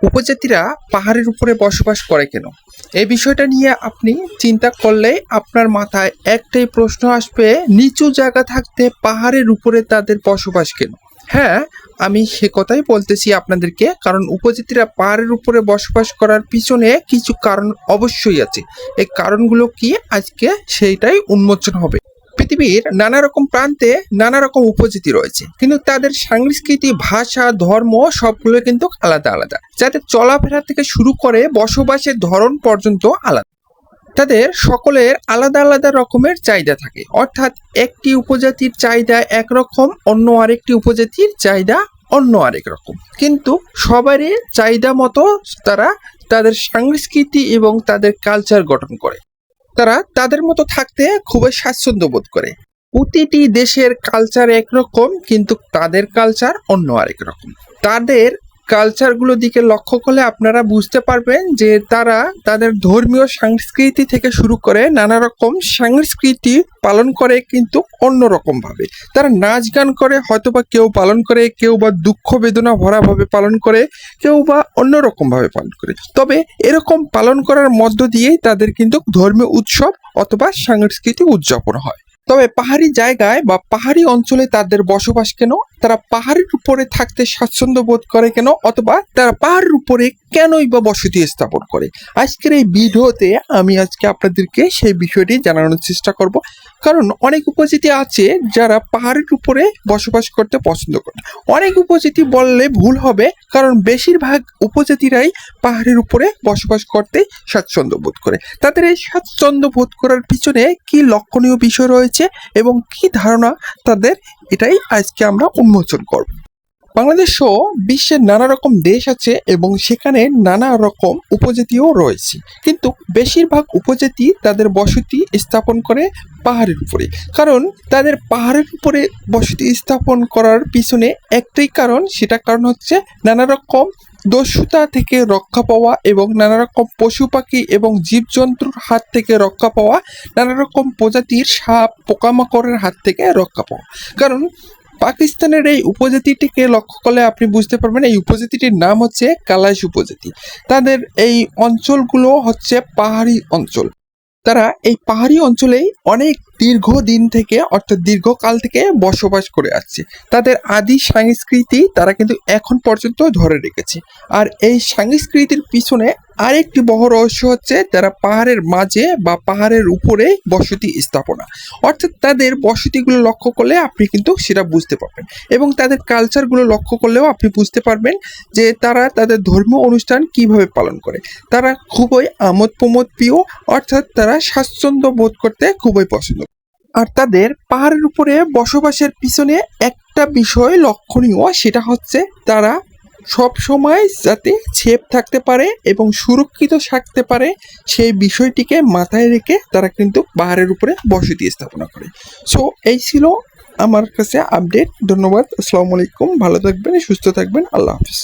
উপজাতিরা পাহাড়ের উপরে বসবাস করে কেন? এই বিষয়টা নিয়ে আপনি চিন্তা করলে আপনার মাথায় একটাই প্রশ্ন আসবে, নিচু জায়গা থাকতে পাহাড়ের উপরে তাদের বসবাস কেন? হ্যাঁ, আমি সে কথাই বলতেছি আপনাদেরকে, কারণ উপজাতিরা পাহাড়ের উপরে বসবাস করার পিছনে কিছু কারণ অবশ্যই আছে। এই কারণগুলো কি আজকে সেইটাই উন্মোচন হবে। পৃথিবীর নানা রকম প্রান্তে নানা রকম উপজাতি রয়েছে, কিন্তু তাদের সংস্কৃতি, ভাষা, ধর্ম সবগুলো কিন্তু আলাদা আলাদা। যাদের চলাফেরা থেকে শুরু করে বসবাসের ধরন পর্যন্ত আলাদা। তাদের সকলের আলাদা আলাদা রকমের চাহিদা থাকে, অর্থাৎ একটি উপজাতির চাহিদা একরকম, অন্য আরেকটি উপজাতির চাহিদা অন্য আরেক রকম। কিন্তু সবারই চাহিদা মতো তারা তাদের সংস্কৃতি এবং তাদের কালচার গঠন করে। তারা তাদের মতো থাকতে খুবই স্বাচ্ছন্দ্য বোধ করে। প্রতিটি দেশের কালচার একরকম, কিন্তু তাদের কালচার অন্য আরেক রকম। তাদের কালচারগুলোর দিকে লক্ষ্য করলে আপনারা বুঝতে পারবেন যে তারা তাদের ধর্মীয় সংস্কৃতি থেকে শুরু করে নানা রকম সংস্কৃতি পালন করে, কিন্তু অন্যরকম ভাবে। তারা নাচ গান করে, হয়তোবা কেউ পালন করে, কেউ বা দুঃখ বেদনা ভরাভাবে পালন করে, কেউ বা অন্যরকম ভাবে পালন করে। তবে এরকম পালন করার মধ্য দিয়েই তাদের কিন্তু ধর্মীয় উৎসব অথবা সাংস্কৃতিক উদযাপন হয়। তবে পাহাড়ি জায়গায় বা পাহাড়ি অঞ্চলে তাদের বসবাস কেন? তারা পাহাড়ের উপরে থাকতে স্বাচ্ছন্দ্য বোধ করে কেন? অথবা তারা পাহাড়ের উপরে কেনই বা বসতি স্থাপন করে? আজকের এই ভিডিওতে আমি আজকে আপনাদেরকে সেই বিষয়টি জানানোর চেষ্টা করব। কারণ অনেক উপজাতি আছে যারা পাহাড়ের উপরে বসবাস করতে পছন্দ করে। অনেক উপজাতি বললে ভুল হবে, কারণ বেশিরভাগ উপজাতিরাই পাহাড়ের উপরে বসবাস করতে স্বাচ্ছন্দ্য বোধ করে। তাদের এই স্বাচ্ছন্দ্য বোধ করার পিছনে কি লক্ষণীয় বিষয় রয়েছে এবং কি ধারণা তাদের, এটাই আজকে আমরা উন্মোচন করব। বাংলাদেশ সহ বিশ্বের নানা রকম দেশ আছে এবং সেখানে নানা রকম উপজাতিও রয়েছে, কিন্তু বেশিরভাগ উপজাতি তাদের বসতি স্থাপন করে পাহাড়ের উপরে। কারণ তাদের পাহাড়ের উপরে বসতি স্থাপন করার পিছনে একটাই কারণ, সেটা কারণ হচ্ছে নানা রকম দস্যুতা থেকে রক্ষা পাওয়া এবং নানা রকম পশু পাখি এবং জীবজন্তুর হাত থেকে রক্ষা পাওয়া, নানা রকম প্রজাতির সাপ পোকামাকড়ের হাত থেকে রক্ষা পাওয়া। কারণ পাকিস্তানের এই উপজাতিটিকে লক্ষ্য করলে আপনি বুঝতে পারবেন, এই উপজাতিটির নাম হচ্ছে কালাইশ উপজাতি। তাদের এই অঞ্চলগুলো হচ্ছে পাহাড়ি অঞ্চল। তারা এই পাহাড়ি অঞ্চলেই অনেক দীর্ঘদিন থেকে, অর্থাৎ দীর্ঘকাল থেকে বসবাস করে আসছে। তাদের আদি সংস্কৃতি তারা কিন্তু এখন পর্যন্ত ধরে রেখেছে। আর এই সংস্কৃতির পিছনে আরেকটি বড় রহস্য হচ্ছে তারা পাহাড়ের মাঝে বা পাহাড়ের উপরে বসতি স্থাপনা। অর্থাৎ তাদের বসতিগুলো লক্ষ্য করলে আপনি কিন্তু সেটা বুঝতে পারবেন, এবং তাদের কালচারগুলো লক্ষ্য করলেও আপনি বুঝতে পারবেন যে তারা তাদের ধর্মীয় অনুষ্ঠান কিভাবে পালন করে। তারা খুবই আমোদ প্রমোদ প্রিয়, অর্থাৎ তারা স্বাচ্ছন্দ্য বোধ করতে খুবই পছন্দ। আর তাদের পাহাড়ের উপরে বসবাসের পিছনে একটা বিষয় লক্ষণীয়, সেটা হচ্ছে তারা সব সময় যাতে সেফ থাকতে পারে এবং সুরক্ষিত থাকতে পারে, সেই বিষয়টিকে মাথায় রেখে তারা কিন্তু পাহাড়ের উপরে বসতি স্থাপনা করে। সো এই ছিল আমার কাছে আপডেট। ধন্যবাদ। আসসালামু আলাইকুম। ভালো থাকবেন, সুস্থ থাকবেন। আল্লাহ হাফিজ।